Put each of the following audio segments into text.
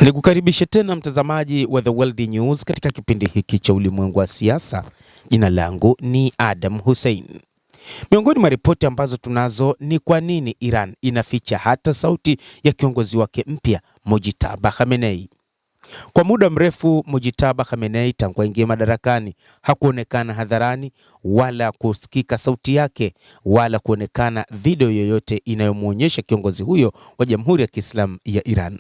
Nikukaribishe tena mtazamaji wa The World News katika kipindi hiki cha ulimwengu wa siasa. Jina langu ni Adam Hussein. Miongoni mwa ripoti ambazo tunazo ni kwa nini Iran inaficha hata sauti ya kiongozi wake mpya Mojtaba Khamenei. Kwa muda mrefu Mojtaba Khamenei tangu aingie madarakani hakuonekana hadharani wala kusikika sauti yake wala kuonekana video yoyote inayomuonyesha kiongozi huyo wa Jamhuri ya Kiislamu ya Iran.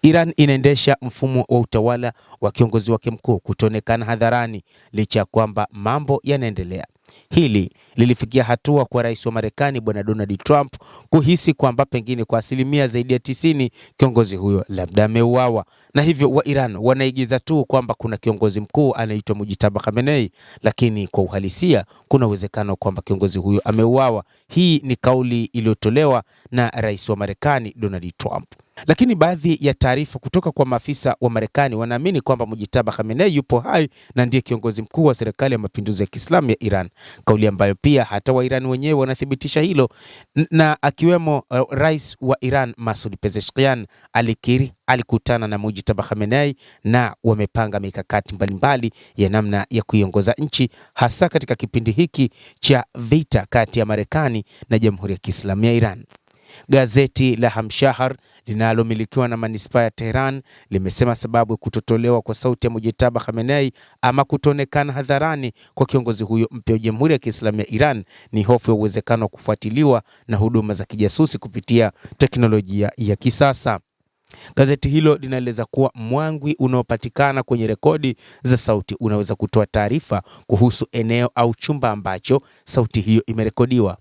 Iran inaendesha mfumo wa utawala wa kiongozi wake mkuu kutoonekana hadharani licha ya kwamba mambo yanaendelea. Hili lilifikia hatua kwa rais wa Marekani Bwana Donald Trump kuhisi kwamba pengine kwa asilimia zaidi ya 90 kiongozi huyo labda ameuawa, na hivyo wa Iran wanaigiza tu kwamba kuna kiongozi mkuu anaitwa Mojtaba Khamenei, lakini kwa uhalisia kuna uwezekano kwamba kiongozi huyo ameuawa. Hii ni kauli iliyotolewa na rais wa Marekani Donald Trump. Lakini baadhi ya taarifa kutoka kwa maafisa wa Marekani wanaamini kwamba Mojtaba Khamenei yupo hai na ndiye kiongozi mkuu wa serikali ya mapinduzi ya Kiislamu ya Iran. Kauli ambayo pia hata wa Iran wenyewe wanathibitisha hilo, na akiwemo rais wa Iran Masoud Pezeshkian alikiri alikutana na Mojtaba Khamenei na wamepanga mikakati mbalimbali ya namna ya kuiongoza nchi, hasa katika kipindi hiki cha vita kati ya Marekani na Jamhuri ya Kiislamu ya Iran. Gazeti la Hamshahar linalomilikiwa na manispaa ya Tehran limesema sababu ya kutotolewa kwa sauti ya Mojtaba Khamenei ama kutoonekana hadharani kwa kiongozi huyo mpya wa Jamhuri ya Kiislamu ya Iran ni hofu ya uwezekano wa kufuatiliwa na huduma za kijasusi kupitia teknolojia ya kisasa. Gazeti hilo linaeleza kuwa mwangwi unaopatikana kwenye rekodi za sauti unaweza kutoa taarifa kuhusu eneo au chumba ambacho sauti hiyo imerekodiwa.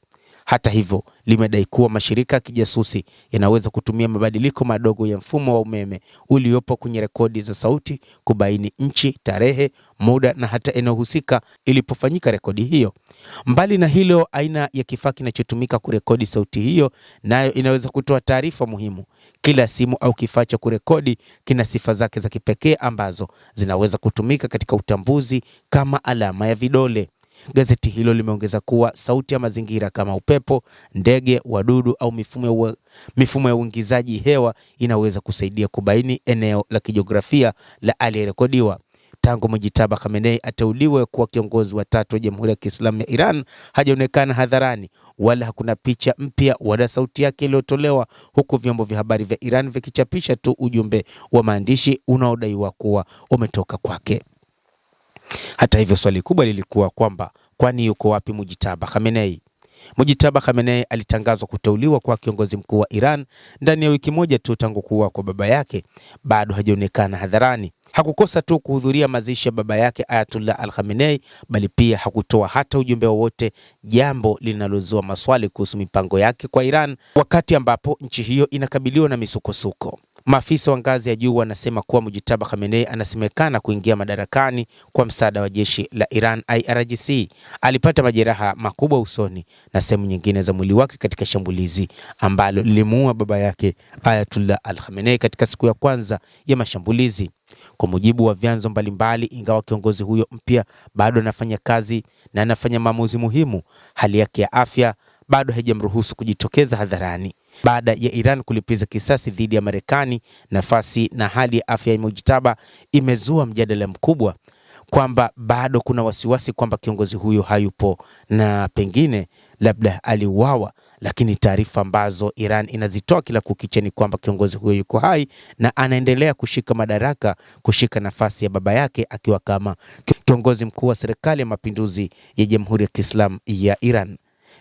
Hata hivyo, limedai kuwa mashirika ya kijasusi yanaweza kutumia mabadiliko madogo ya mfumo wa umeme uliopo kwenye rekodi za sauti kubaini nchi, tarehe, muda na hata eneo husika ilipofanyika rekodi hiyo. Mbali na hilo, aina ya kifaa kinachotumika kurekodi sauti hiyo nayo inaweza kutoa taarifa muhimu. Kila simu au kifaa cha kurekodi kina sifa zake za kipekee ambazo zinaweza kutumika katika utambuzi kama alama ya vidole. Gazeti hilo limeongeza kuwa sauti ya mazingira kama upepo, ndege, wadudu au mifumo ya uingizaji hewa inaweza kusaidia kubaini eneo la kijiografia la aliyerekodiwa. Tangu Mojtaba Khamenei ateuliwe kuwa kiongozi wa tatu wa Jamhuri ya Kiislamu ya Iran hajaonekana hadharani wala hakuna picha mpya wala sauti yake iliyotolewa, huku vyombo vya habari vya Iran vikichapisha tu ujumbe wa maandishi unaodaiwa kuwa umetoka kwake. Hata hivyo, swali kubwa lilikuwa kwamba kwani yuko wapi Mojtaba Khamenei? Mojtaba Khamenei alitangazwa kuteuliwa kwa kiongozi mkuu wa Iran ndani ya wiki moja tu tangu kuwa kwa baba yake. Bado hajaonekana hadharani. Hakukosa tu kuhudhuria mazishi ya baba yake Ayatollah Al-Khamenei, bali pia hakutoa hata ujumbe wowote, jambo linalozua maswali kuhusu mipango yake kwa Iran wakati ambapo nchi hiyo inakabiliwa na misukosuko. Maafisa wa ngazi ya juu wanasema kuwa Mojtaba Khamenei anasemekana kuingia madarakani kwa msaada wa jeshi la Iran IRGC. Alipata majeraha makubwa usoni na sehemu nyingine za mwili wake katika shambulizi ambalo lilimuua baba yake Ayatollah Al-Khamenei katika siku ya kwanza ya mashambulizi. Kwa mujibu wa vyanzo mbalimbali, ingawa kiongozi huyo mpya bado anafanya kazi na anafanya maamuzi muhimu, hali yake ya afya bado haijamruhusu kujitokeza hadharani. Baada ya Iran kulipiza kisasi dhidi ya Marekani, nafasi na hali ya afya ya Mojtaba imezua mjadala mkubwa kwamba bado kuna wasiwasi kwamba kiongozi huyo hayupo na pengine labda aliuawa, lakini taarifa ambazo Iran inazitoa kila kukicha ni kwamba kiongozi huyo yuko hai na anaendelea kushika madaraka, kushika nafasi ya baba yake akiwa kama kiongozi mkuu wa serikali ya mapinduzi ya Jamhuri ya Kiislamu ya Iran.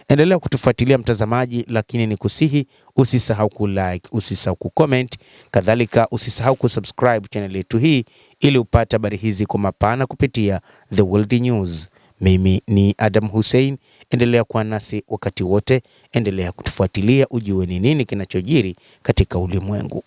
Endelea kutufuatilia mtazamaji, lakini ni kusihi usisahau kulike, usisahau kucomment, kadhalika usisahau kusubscribe channel yetu hii ili upate habari hizi kwa mapana kupitia The World News. Mimi ni Adam Hussein, endelea kuwa nasi wakati wote, endelea kutufuatilia ujue ni nini kinachojiri katika ulimwengu.